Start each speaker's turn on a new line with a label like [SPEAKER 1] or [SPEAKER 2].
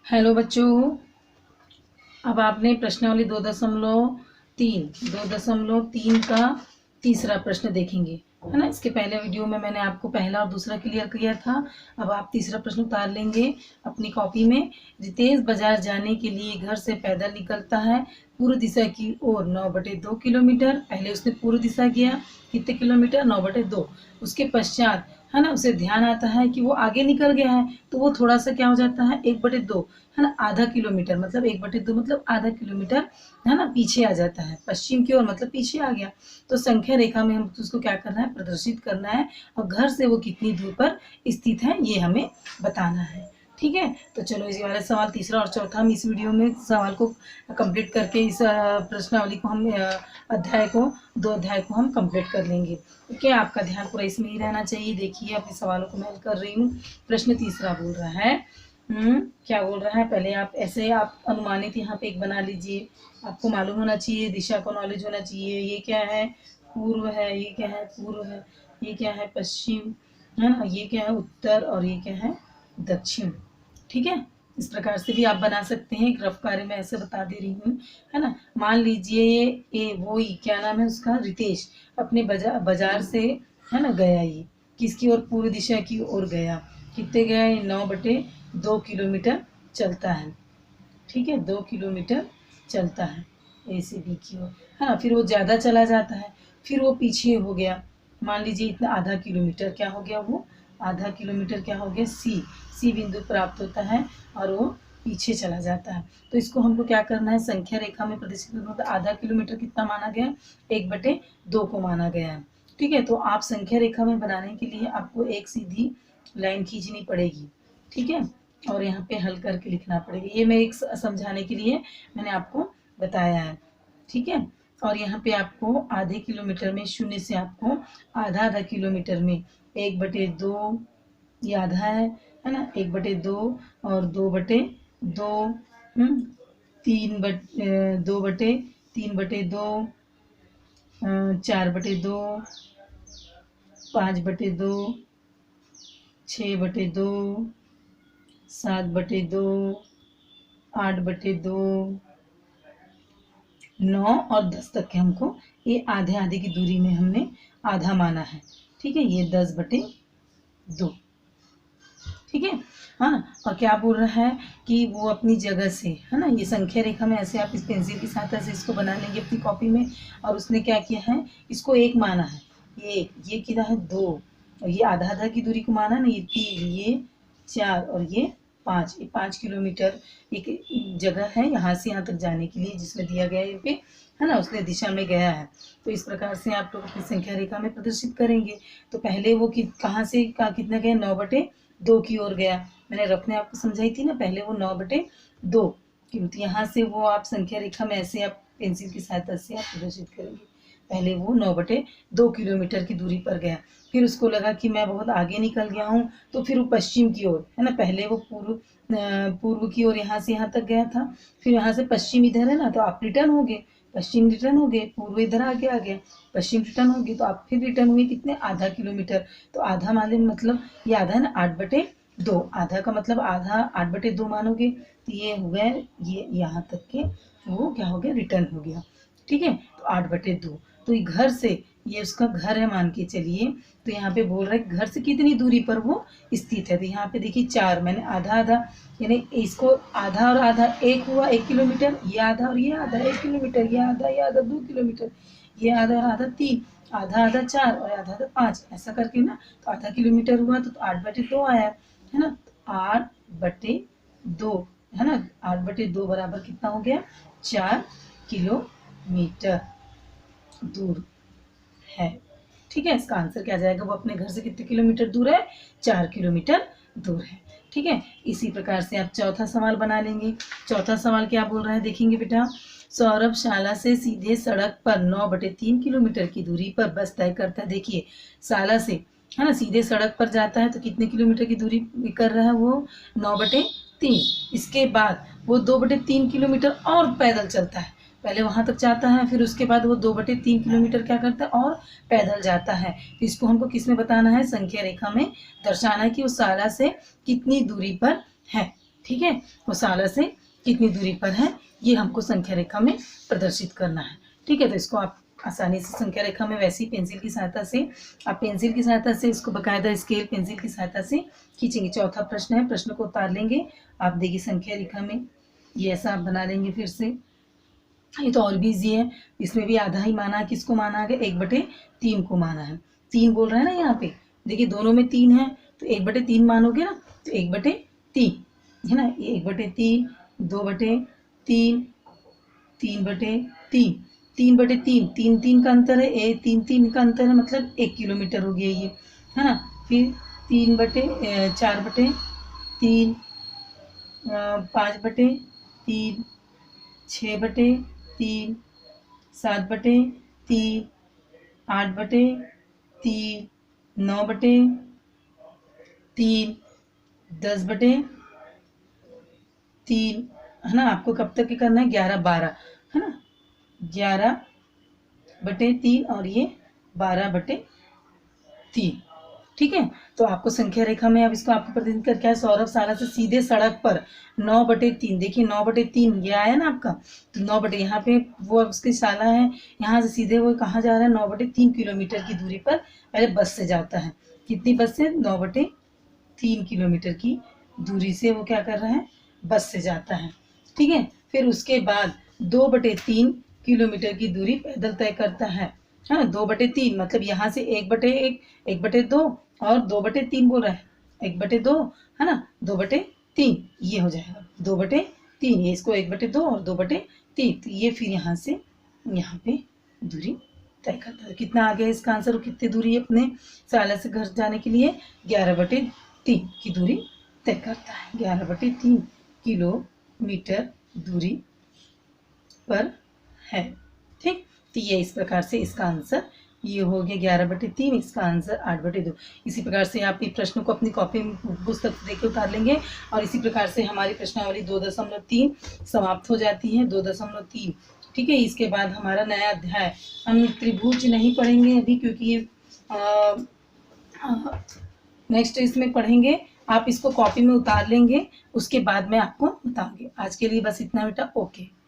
[SPEAKER 1] Hello बच्चों, अब आपने प्रश्नावली 2.3 का तीसरा प्रश्न देखेंगे, है ना। इसके पहले वीडियो में मैंने आपको पहला और दूसरा क्लियर किया था। अब आप तीसरा प्रश्न उतार लेंगे अपनी कॉपी में। रितेश बाजार जाने के लिए घर से पैदल निकलता है पूर्व दिशा की ओर 9/2 किलोमीटर। पहले उसने पूर्व दिशा किया, कितने किलोमीटर? 9/2। उसके पश्चात, है ना, उसे ध्यान आता है कि वो आगे निकल गया है, तो वो थोड़ा सा क्या हो जाता है, 1/2, है ना, आधा किलोमीटर, मतलब 1/2 मतलब आधा किलोमीटर, है ना, पीछे आ जाता है पश्चिम की ओर, मतलब पीछे आ गया। तो संख्या रेखा में हम उसको क्या करना है, प्रदर्शित करना है, और घर से वो कितनी दूर पर स्थित है ये हमें बताना है। ठीक है, तो चलो इसी वाले सवाल तीसरा और चौथा हम इस वीडियो में सवाल को कंप्लीट करके इस प्रश्नावली को हम अध्याय को 2 अध्याय को हम कंप्लीट कर लेंगे। ओके, आपका ध्यान पूरा इसमें ही रहना चाहिए। देखिए अपने सवालों को मैं कर रही हूँ। प्रश्न तीसरा बोल रहा है, क्या बोल रहा है, पहले आप ऐसे आप अनुमानित यहाँ पे एक बना लीजिए। आपको मालूम होना चाहिए, दिशा का नॉलेज होना चाहिए। ये क्या है, पूर्व है, ये क्या है, पूर्व है, ये क्या है, पश्चिम, है ना, ये क्या है, उत्तर, और ये क्या है, दक्षिण। ठीक है, इस प्रकार से भी आप बना सकते हैं। एक रफ कार्य में ऐसे बता दे रही हूँ, है ना। मान लीजिए ये वो ही क्या नाम है उसका, रितेश अपने बाजार से, है ना, गया। ये किसकी ओर, पूर्व दिशा की ओर गया। कितने गया, 9/2 किलोमीटर चलता है। ठीक है, 2 किलोमीटर चलता है ए से बी की ओर, है ना। फिर वो ज़्यादा चला जाता है, फिर वो पीछे हो गया। मान लीजिए इतना आधा किलोमीटर क्या हो गया, वो आधा किलोमीटर क्या हो गया, सी बिंदु प्राप्त होता है और वो पीछे चला जाता है। तो इसको हमको क्या करना है, संख्या रेखा में प्रदर्शित करना। मतलब आधा किलोमीटर कितना माना गया, 1/2 को माना गया है। ठीक है, तो आप संख्या रेखा में बनाने के लिए आपको एक सीधी लाइन खींचनी पड़ेगी। ठीक है, और यहाँ पे हल करके लिखना पड़ेगा। ये मैं एक समझाने के लिए मैंने आपको बताया है। ठीक है, और यहाँ पे आपको आधे किलोमीटर में, शून्य से आपको आधा आधा किलोमीटर में 1/2, ये आधा है ना, 1/2 और 2/2, 2/3/2, 4/2, 5/2, 6/2, 7/2, 8/2, 9 और 10 तक के हमको ये आधे आधे की दूरी में हमने आधा माना है। ठीक है, ये 10/2। ठीक है, हाँ। और क्या बोल रहा है कि वो अपनी जगह से, है ना, ये संख्या रेखा में ऐसे आप इस पेंसिल की सहायता से इसको बना लेंगे अपनी कॉपी में। और उसने क्या किया है, इसको 1 माना है, ये कितना है, 2, और ये आधा आधा की दूरी को माना ना, ये 3, ये 4 और ये 5। ये 5 किलोमीटर एक जगह है यहाँ से यहाँ तक जाने के लिए, जिसमें दिया गया है पे, है ना, उसने दिशा में गया है। तो इस प्रकार से आप लोग अपनी संख्या रेखा में प्रदर्शित करेंगे। तो पहले वो कहाँ से कितना गया, 9/2 की ओर गया। मैंने रखने आपको समझाई थी ना, पहले वो 9/2, क्योंकि यहाँ से वो आप संख्या रेखा में ऐसे आप पेंसिल की सहायता से आप प्रदर्शित करेंगे। पहले वो 9/2 किलोमीटर की दूरी पर गया। फिर उसको लगा कि मैं बहुत आगे निकल गया हूँ, तो फिर वो पश्चिम की ओर, है ना, पहले वो पूर्व की ओर यहाँ से यहाँ तक गया था। फिर यहाँ से पश्चिम इधर है ना, तो आप रिटर्न हो गए, पश्चिम रिटर्न हो गए, पूर्व इधर आगे आ गया, पश्चिम रिटर्न हो गए, तो आप फिर रिटर्न हुए कितने, आधा किलोमीटर। तो आधा माने मतलब ये आधा है ना, 8/2, आधा का मतलब आधा, 8/2 मानोगे तो ये हो गया, ये यहाँ तक के वो क्या हो गया, रिटर्न हो गया। ठीक है, तो 8/2। तो ये घर से, ये उसका घर है मान के चलिए। तो यहाँ पे बोल रहा है घर से कितनी दूरी पर वो स्थित है। तो यहाँ पे देखिए 4, मैंने आधा आधा, यानी इसको आधा और आधा एक हुआ, 1 किलोमीटर, ये आधा और ये आधा 1 किलोमीटर, ये आधा 2 किलोमीटर, ये आधा और आधा 3, आधा आधा 4 और आधा आधा 5, ऐसा करके ना। तो आधा किलोमीटर हुआ तो 8/2 आया, है ना। 8/2, है ना, 8/2 बराबर कितना हो गया, 4 किलोमीटर दूर है। ठीक है, इसका आंसर क्या जाएगा, वो अपने घर से कितने किलोमीटर दूर है, 4 किलोमीटर दूर है। ठीक है, इसी प्रकार से आप चौथा सवाल बना लेंगे। चौथा सवाल क्या बोल रहा है, देखेंगे बेटा। सौरभ शाला से सीधे सड़क पर 9/3 किलोमीटर की दूरी पर बस तय करता है। देखिए शाला से, है ना, सीधे सड़क पर जाता है तो कितने किलोमीटर की दूरी कर रहा है वो, 9/3। इसके बाद वो 2/3 किलोमीटर और पैदल चलता है, पहले वहां तक जाता है, फिर उसके बाद वो 2/3 किलोमीटर क्या करता है और पैदल जाता है। तो इसको हमको किस में बताना है, संख्या रेखा में दर्शाना है कि वो शाला से कितनी दूरी पर है। ठीक है, वो साला से कितनी दूरी पर है ये हमको संख्या रेखा में प्रदर्शित करना है। ठीक है, तो इसको आप आसानी से संख्या रेखा में वैसी पेंसिल की सहायता से आप पेंसिल की सहायता से इसको बकायदा स्केल पेंसिल की सहायता से खींचेंगे। चौथा प्रश्न है, प्रश्न को उतार लेंगे। आप देखिए संख्या रेखा में ये ऐसा आप बना लेंगे। फिर से ये तो और भी ईजी है, इसमें भी आधा ही माना है। किसको माना है? 1/3 को माना है। 3 बोल रहा है ना यहाँ पे, देखिए दोनों में 3 है तो 1/3 मानोगे ना, तो 1/3 है ना, ये 1/3, 2/3, 3/3, 3/3, 3 का अंतर है, 3 का अंतर है, मतलब 1 किलोमीटर हो गया ये, है ना। फिर 4/3, 5/3, 6/3, 7/3, 8/3, 9/3, 10/3, है ना। आपको कब तक करना है? 11/12, है ना, 11/3 और ये 12/3। ठीक है, तो आपको संख्या रेखा में अब इसको आपको प्रतिनिधित्व करके है सौरभ शाला से सीधे सड़क पर 9/3, देखिए 9/3 ये आया ना आपका, तो 9 यहाँ पे वो उसकी शाला है, यहाँ से सीधे वो कहाँ जा रहा है? 9/3 किलोमीटर की दूरी पर पहले बस से जाता है। कितनी बस से? 9/3 किलोमीटर की दूरी से वो क्या कर रहा है? बस से जाता है। ठीक है, फिर उसके बाद 2/3 किलोमीटर की दूरी पैदल तय करता है। हाँ, 2/3 मतलब यहाँ से 1/1, 1/2 और 2/3 बोल रहा है, 1/2 है ना, 2/3 ये हो जाएगा 2/3। ये इसको 1/2 और 2/3, तो ये फिर यहाँ से यहाँ पे दूरी तय करता है। कितना आ गया इसका आंसर? और कितनी दूरी है अपने साला से घर जाने के लिए? 11/3 की दूरी तय करता है। 11/3 किलोमीटर दूरी पर है। ठीक, तो ये इस प्रकार से इसका आंसर ये हो गया 11/3, इसका आंसर 8/2। इसी प्रकार से आप ये प्रश्न को अपनी कॉपी में पुस्तक देख के उतार लेंगे और इसी प्रकार से हमारी प्रश्नावली 2.3 समाप्त हो जाती है। 2.3, ठीक है। इसके बाद हमारा नया अध्याय, हम त्रिभुज नहीं पढ़ेंगे अभी क्योंकि ये नेक्स्ट इसमें पढ़ेंगे। आप इसको कॉपी में उतार लेंगे, उसके बाद में आपको बताऊंगी। आज के लिए बस इतना बेटा, ओके।